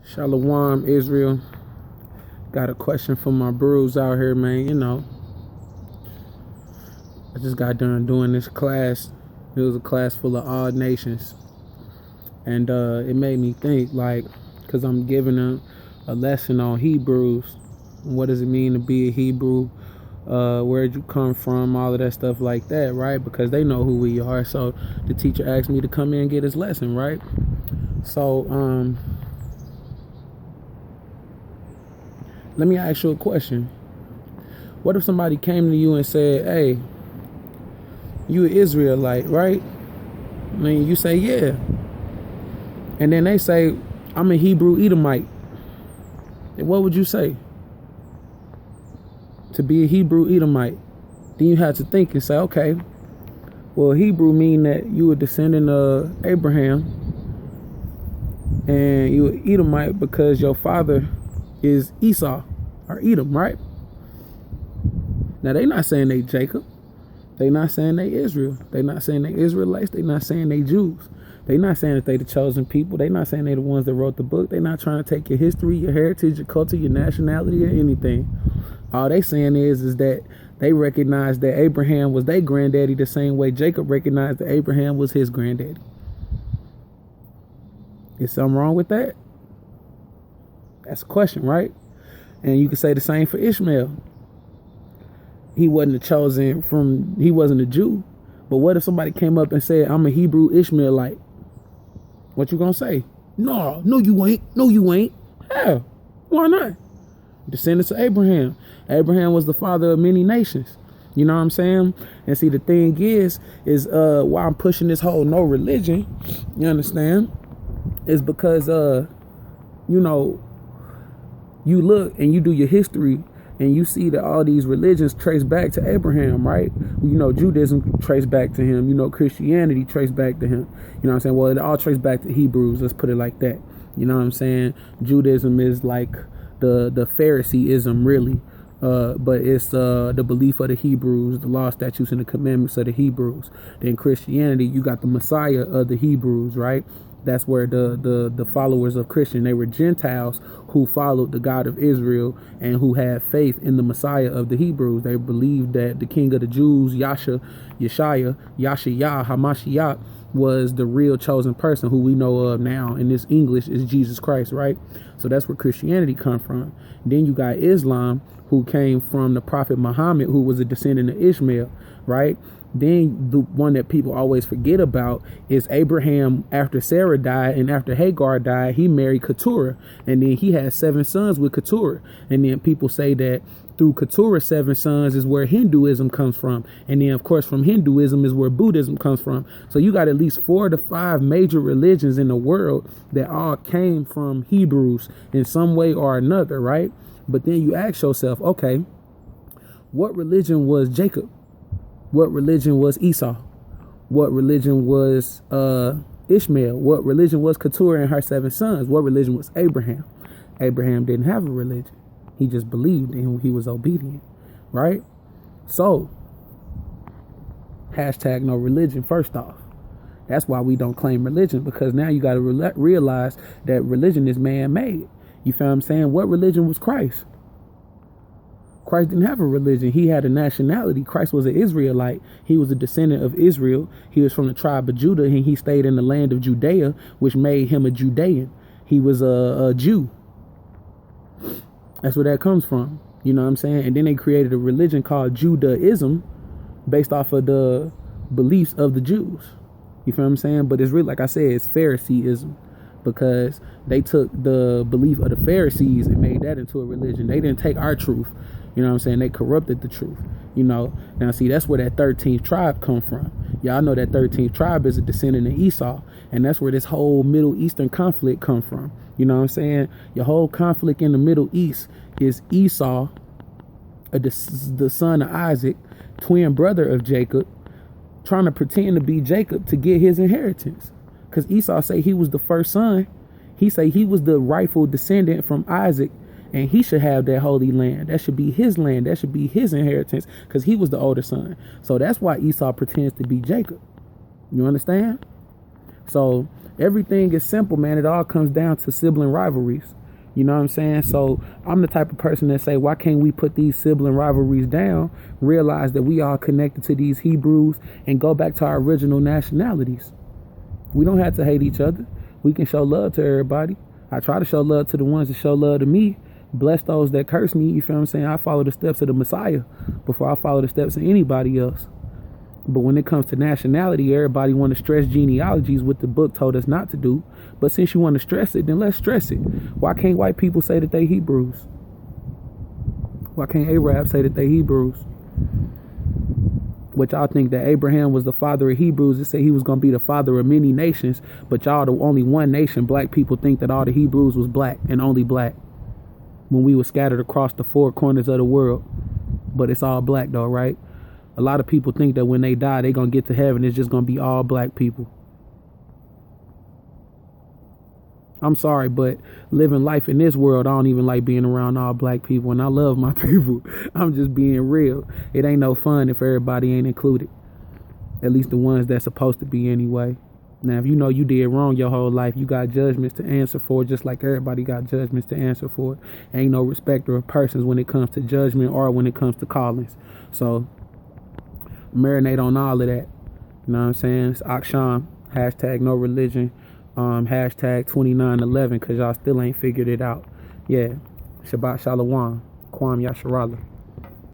Shalom, Israel. Got a question for my bros out here, man. You know, I just got done doing this class. It was a class full of all nations. And it made me think, like, because I'm giving them a lesson on Hebrews. What does it mean to be a Hebrew? Where'd you come from? All of that stuff like that, right? Because they know who we are. So the teacher asked me to come in and get his lesson, right? So, let me ask you a question. What if somebody came to you and said, hey, you an Israelite, right? I mean, you say, yeah. And then they say, I'm a Hebrew Edomite. And what would you say? To be a Hebrew Edomite. Then you have to think and say, okay, well, Hebrew mean that you a descendant of Abraham. And you an Edomite because your father is Esau or Edom, right? Now they not saying they Jacob. They not saying they Israel. They not saying they Israelites. They not saying they Jews. They not saying that they the chosen people. They not saying they the ones that wrote the book. They not trying to take your history, your heritage, your culture, your nationality, or anything. All they saying is that they recognize that Abraham was their granddaddy the same way Jacob recognized that Abraham was his granddaddy. Is something wrong with that? That's a question, right? And you can say the same for Ishmael. He wasn't he wasn't a Jew. But what if somebody came up and said, I'm a Hebrew Ishmaelite? What you gonna say? No you ain't. No, you ain't. Hell, why not? Descendants of Abraham. Abraham was the father of many nations. You know what I'm saying? And see, the thing is why I'm pushing this whole no religion, you understand? Is because, you know, you look and you do your history and you see that all these religions trace back to Abraham, right? You know, Judaism traced back to him. You know, Christianity traced back to him. You know what I'm saying? Well, it all traced back to Hebrews. Let's put it like that. You know what I'm saying? Judaism is like the Phariseeism, really. But it's the belief of the Hebrews, the law, statutes, and the commandments of the Hebrews. Then Christianity, you got the Messiah of the Hebrews, right? That's where the followers of Christian, they were Gentiles who followed the God of Israel and who had faith in the Messiah of the Hebrews. They believed that the King of the Jews, YASHAYA, HaMashaYach, was the real chosen person who we know of now in this English is Jesus Christ, right? So that's where Christianity come from. Then you got Islam, who came from the Prophet Muhammad, who was a descendant of Ishmael, right? Then the one that people always forget about is Abraham. After Sarah died and after Hagar died, he married Keturah, and then he had 7 sons with Keturah. And then people say that through Keturah's 7 sons is where Hinduism comes from, and then of course from Hinduism is where Buddhism comes from. So you got at least 4 to 5 major religions in the world that all came from Hebrews in some way or another, right? But then you ask yourself, okay, what religion was Jacob? What religion was Esau? What religion was Ishmael? What religion was Keturah and her 7 sons? What religion was Abraham? Abraham didn't have a religion. He just believed and he was obedient, right? So, hashtag no religion first off. That's why we don't claim religion, because now you got to realize that religion is man-made. You feel what I'm saying? What religion was Christ? Christ didn't have a religion. He had a nationality. Christ was an Israelite. He was a descendant of Israel. He was from the tribe of Judah, and he stayed in the land of Judea, which made him a Judean. He was a Jew. That's where that comes from. You know what I'm saying? And then they created a religion called Judaism based off of the beliefs of the Jews. You feel what I'm saying? But it's really, like I said, it's Phariseeism, because they took the belief of the Pharisees and made that into a religion. They didn't take our truth. You know what I'm saying? They corrupted the truth. You know, now see, that's where that 13th tribe come from. Y'all know that 13th tribe is a descendant of Esau, and that's where this whole Middle Eastern conflict come from. You know what I'm saying? Your whole conflict in the Middle East is Esau, the son of Isaac, twin brother of Jacob, trying to pretend to be Jacob to get his inheritance. Because Esau say he was the first son. He say he was the rightful descendant from Isaac, and he should have that holy land. That should be his land. That should be his inheritance, because he was the older son. So that's why Esau pretends to be Jacob. You understand? So Everything is simple, man. It all comes down to sibling rivalries. You know what I'm saying? So I'm the type of person that say, why can't we put these sibling rivalries down, realize that we all connected to these Hebrews, and go back to our original nationalities? We don't have to hate each other. We can show love to everybody. I try to show love to the ones that show love to me. Bless those that curse me. You feel what I'm saying? I follow the steps of the Messiah before I follow the steps of anybody else. But when it comes to nationality, everybody want to stress genealogies, what the book told us not to do. But since you want to stress it, then let's stress it. Why can't white people say that they Hebrews? Why can't Arabs say that they Hebrews? Which y'all think that Abraham was the father of Hebrews. It said he was going to be the father of many nations. But y'all the only one nation. Black people think that all the Hebrews was black and only black, when we were scattered across the four corners of the world. But it's all black though, right? A lot of people think that when they die, they're going to get to heaven. It's just going to be all black people. I'm sorry, but living life in this world, I don't even like being around all black people. And I love my people. I'm just being real. It ain't no fun if everybody ain't included. At least the ones that's supposed to be anyway. Now, if you know you did wrong your whole life, you got judgments to answer for, just like everybody got judgments to answer for. Ain't no respecter of persons when it comes to judgment or when it comes to callings. So marinate on all of that. You know what I'm saying? It's Ahch, hashtag no religion, hashtag 2911, because y'all still ain't figured it out. Yeah. Shabbat Shalom. Kwam Yasharallah.